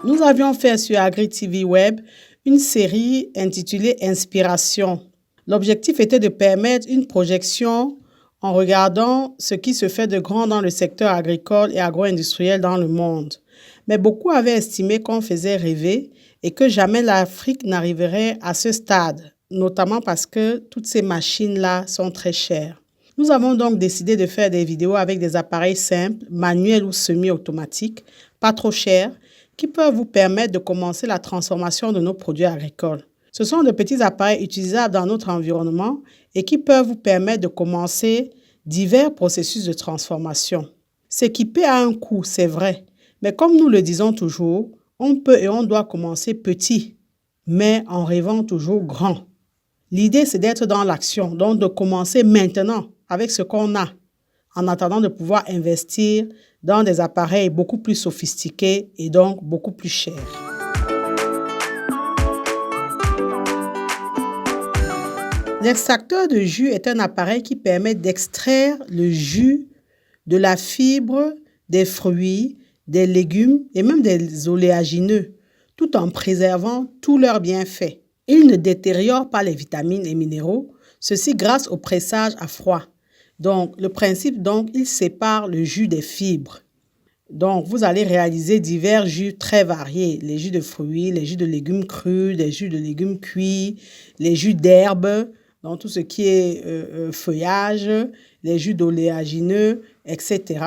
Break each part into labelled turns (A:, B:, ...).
A: Nous avions fait sur Agri TV Web une série intitulée Inspiration. L'objectif était de permettre une projection en regardant ce qui se fait de grand dans le secteur agricole et agro-industriel dans le monde. Mais beaucoup avaient estimé qu'on faisait rêver et que jamais l'Afrique n'arriverait à ce stade, notamment parce que toutes ces machines-là sont très chères. Nous avons donc décidé de faire des vidéos avec des appareils simples, manuels ou semi-automatiques, pas trop chers, qui peuvent vous permettre de commencer la transformation de nos produits agricoles. Ce sont de petits appareils utilisables dans notre environnement et qui peuvent vous permettre de commencer divers processus de transformation. S'équiper a un coût, c'est vrai, mais comme nous le disons toujours, on peut et on doit commencer petit, mais en rêvant toujours grand. L'idée, c'est d'être dans l'action, donc de commencer maintenant avec ce qu'on a, en attendant de pouvoir investir dans des appareils beaucoup plus sophistiqués et donc beaucoup plus chers. L'extracteur de jus est un appareil qui permet d'extraire le jus de la fibre, des fruits, des légumes et même des oléagineux, tout en préservant tous leurs bienfaits. Il ne détériore pas les vitamines et minéraux, ceci grâce au pressage à froid. Donc, le principe, il sépare le jus des fibres. Donc, vous allez réaliser divers jus très variés. Les jus de fruits, les jus de légumes crus, les jus de légumes cuits, les jus d'herbes, donc tout ce qui est feuillage, les jus d'oléagineux, etc.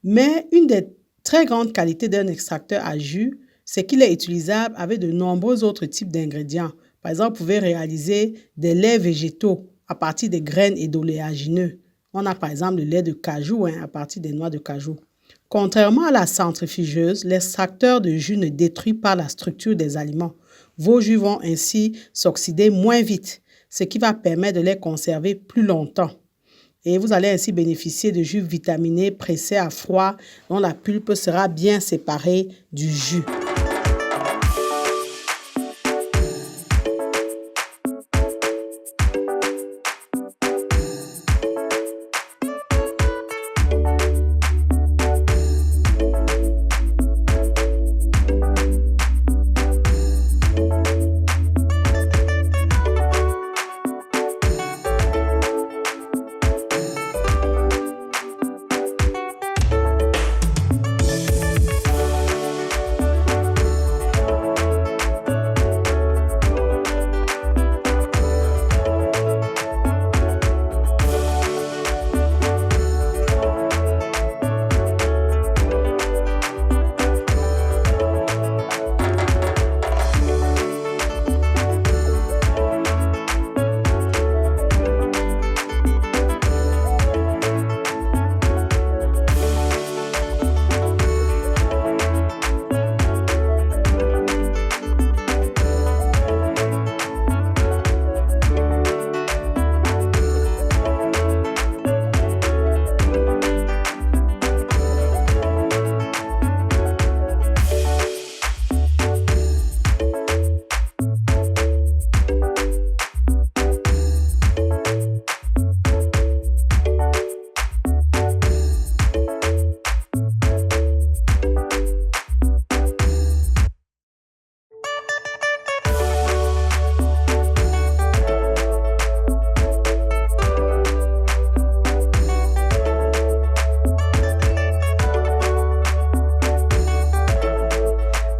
A: Mais une des très grandes qualités d'un extracteur à jus, c'est qu'il est utilisable avec de nombreux autres types d'ingrédients. Par exemple, vous pouvez réaliser des laits végétaux à partir des graines et d'oléagineux. On a par exemple le lait de cajou à partir des noix de cajou. Contrairement à la centrifugeuse, l'extracteur de jus ne détruit pas la structure des aliments. Vos jus vont ainsi s'oxyder moins vite, ce qui va permettre de les conserver plus longtemps. Et vous allez ainsi bénéficier de jus vitaminés pressés à froid dont la pulpe sera bien séparée du jus.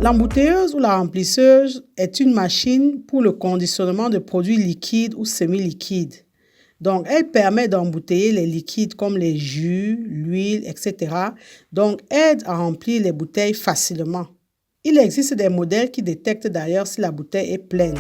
A: L'embouteilleuse ou la remplisseuse est une machine pour le conditionnement de produits liquides ou semi-liquides. Donc, elle permet d'embouteiller les liquides comme les jus, l'huile, etc. Donc, aide à remplir les bouteilles facilement. Il existe des modèles qui détectent d'ailleurs si la bouteille est pleine.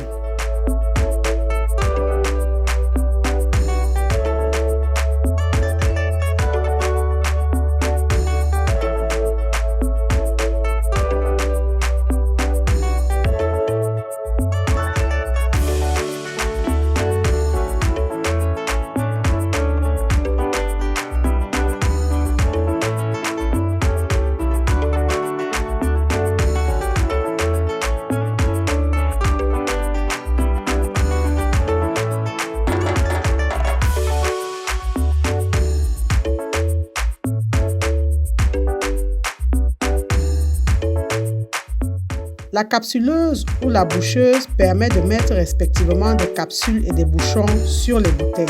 A: La capsuleuse ou la boucheuse permet de mettre respectivement des capsules et des bouchons sur les bouteilles.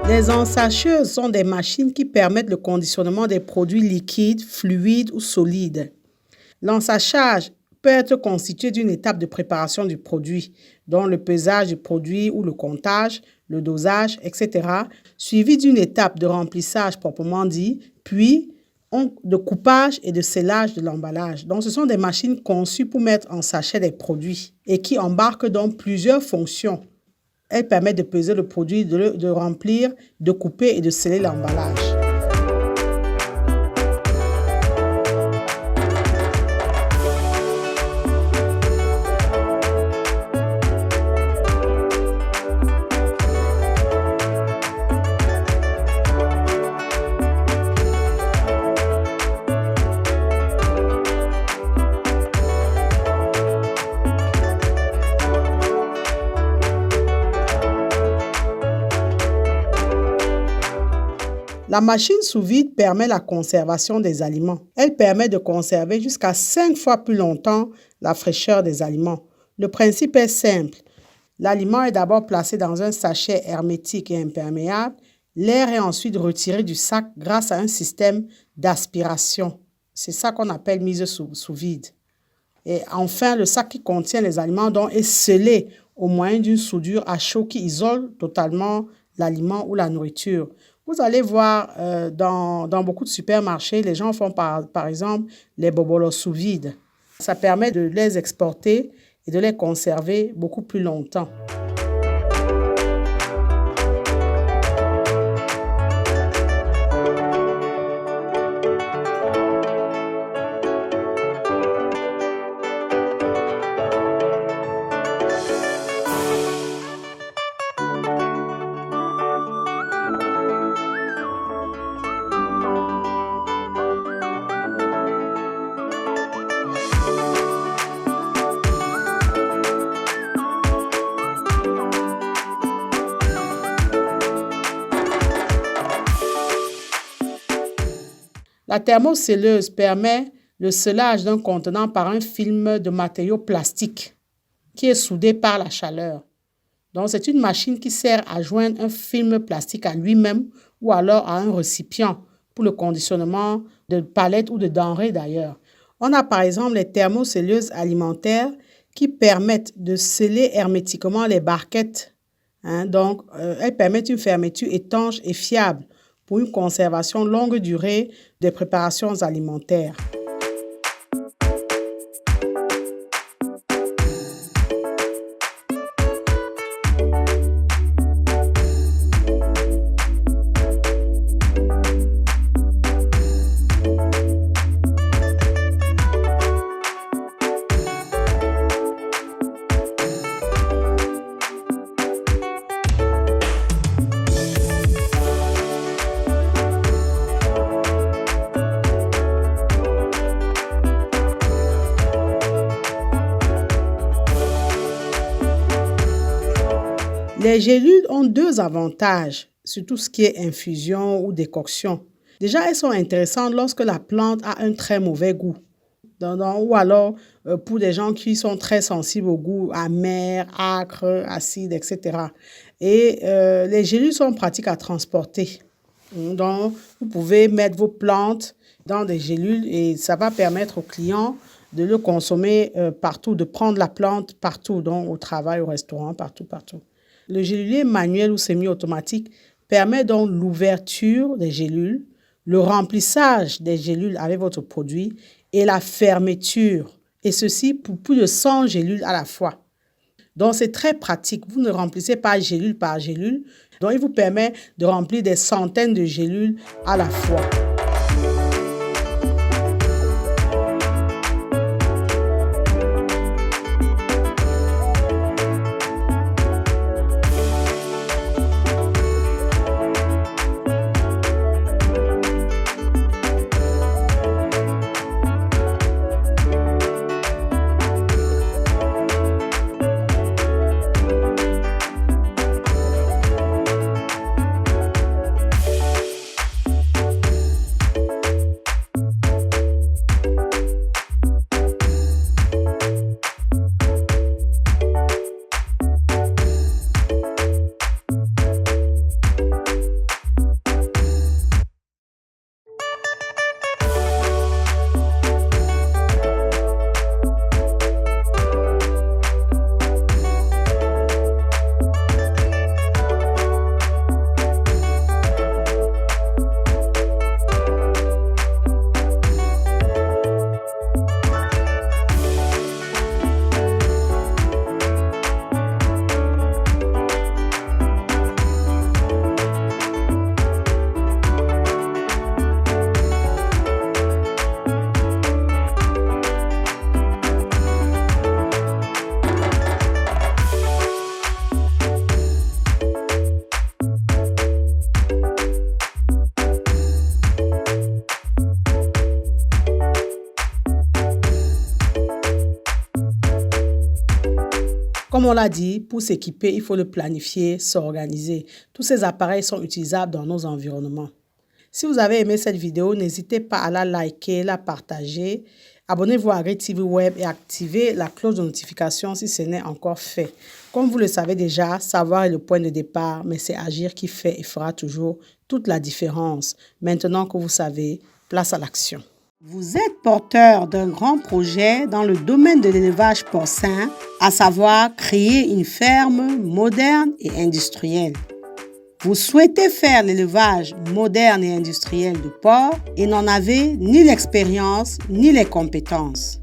A: Les ensacheuses sont des machines qui permettent le conditionnement des produits liquides, fluides ou solides. L'ensachage peut être constitué d'une étape de préparation du produit, dont le pesage du produit ou le comptage, le dosage, etc., suivi d'une étape de remplissage proprement dit, puis de coupage et de scellage de l'emballage. Donc, ce sont des machines conçues pour mettre en sachet des produits et qui embarquent donc plusieurs fonctions. Elles permettent de peser le produit, de remplir, de couper et de sceller l'emballage. La machine sous vide permet la conservation des aliments. Elle permet de conserver jusqu'à 5 fois plus longtemps la fraîcheur des aliments. Le principe est simple. L'aliment est d'abord placé dans un sachet hermétique et imperméable. L'air est ensuite retiré du sac grâce à un système d'aspiration. C'est ça qu'on appelle mise sous vide. Et enfin, le sac qui contient les aliments donc est scellé au moyen d'une soudure à chaud qui isole totalement l'aliment ou la nourriture. Vous allez voir dans beaucoup de supermarchés, les gens font par exemple les bobolos sous vide. Ça permet de les exporter et de les conserver beaucoup plus longtemps. La thermocelleuse permet le scellage d'un contenant par un film de matériaux plastiques qui est soudé par la chaleur. Donc, c'est une machine qui sert à joindre un film plastique à lui-même ou alors à un récipient pour le conditionnement de palettes ou de denrées d'ailleurs. On a par exemple les thermocelleuses alimentaires qui permettent de sceller hermétiquement les barquettes. Donc, elles permettent une fermeture étanche et fiable pour une conservation longue durée des préparations alimentaires. Les gélules ont 2 avantages sur tout ce qui est infusion ou décoction. Déjà, elles sont intéressantes lorsque la plante a un très mauvais goût. Ou alors pour des gens qui sont très sensibles au goût amer, âcre, acide, etc. Et les gélules sont pratiques à transporter. Donc, vous pouvez mettre vos plantes dans des gélules et ça va permettre aux clients de le consommer partout, de prendre la plante partout, donc au travail, au restaurant, partout. Le gélulier manuel ou semi-automatique permet donc l'ouverture des gélules, le remplissage des gélules avec votre produit et la fermeture, et ceci pour plus de 100 gélules à la fois. Donc, c'est très pratique. Vous ne remplissez pas gélule par gélule. Donc, il vous permet de remplir des centaines de gélules à la fois. Comme on l'a dit, pour s'équiper, il faut le planifier, s'organiser. Tous ces appareils sont utilisables dans nos environnements. Si vous avez aimé cette vidéo, n'hésitez pas à la liker, la partager. Abonnez-vous à AgriTV Web et activez la cloche de notification si ce n'est encore fait. Comme vous le savez déjà, savoir est le point de départ, mais c'est agir qui fait et fera toujours toute la différence. Maintenant que vous savez, place à l'action. Vous êtes porteur d'un grand projet dans le domaine de l'élevage porcin, à savoir créer une ferme moderne et industrielle. Vous souhaitez faire l'élevage moderne et industriel de porcs et n'en avez ni l'expérience ni les compétences.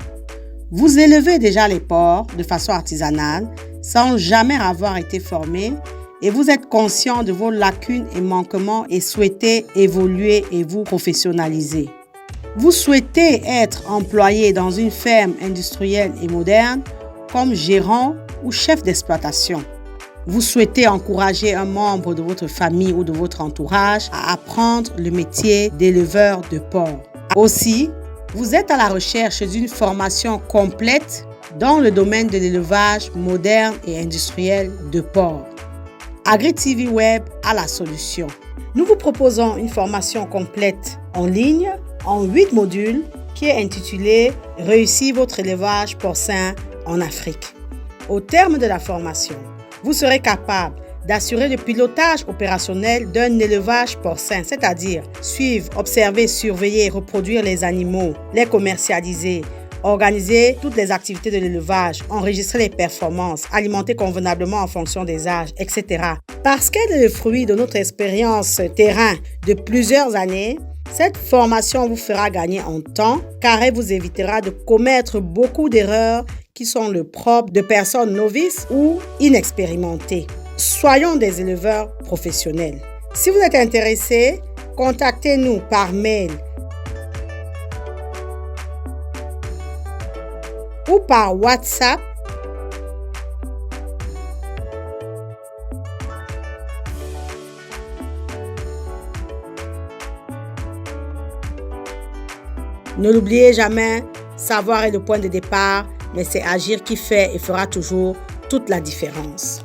A: Vous élevez déjà les porcs de façon artisanale sans jamais avoir été formé et vous êtes conscient de vos lacunes et manquements et souhaitez évoluer et vous professionnaliser. Vous souhaitez être employé dans une ferme industrielle et moderne comme gérant ou chef d'exploitation. Vous souhaitez encourager un membre de votre famille ou de votre entourage à apprendre le métier d'éleveur de porcs. Aussi, vous êtes à la recherche d'une formation complète dans le domaine de l'élevage moderne et industriel de porcs. AgriTV Web a la solution. Nous vous proposons une formation complète en ligne en 8 modules qui est intitulée « Réussir votre élevage porcin en Afrique ». Au terme de la formation, vous serez capable d'assurer le pilotage opérationnel d'un élevage porcin, c'est-à-dire suivre, observer, surveiller, reproduire les animaux, les commercialiser, organiser toutes les activités de l'élevage, enregistrer les performances, alimenter convenablement en fonction des âges, etc. Parce qu'elle est le fruit de notre expérience terrain de plusieurs années, cette formation vous fera gagner en temps car elle vous évitera de commettre beaucoup d'erreurs qui sont le propre de personnes novices ou inexpérimentées. Soyons des éleveurs professionnels. Si vous êtes intéressé, contactez-nous par mail ou par WhatsApp Ne l'oubliez jamais, savoir est le point de départ, mais c'est agir qui fait et fera toujours toute la différence.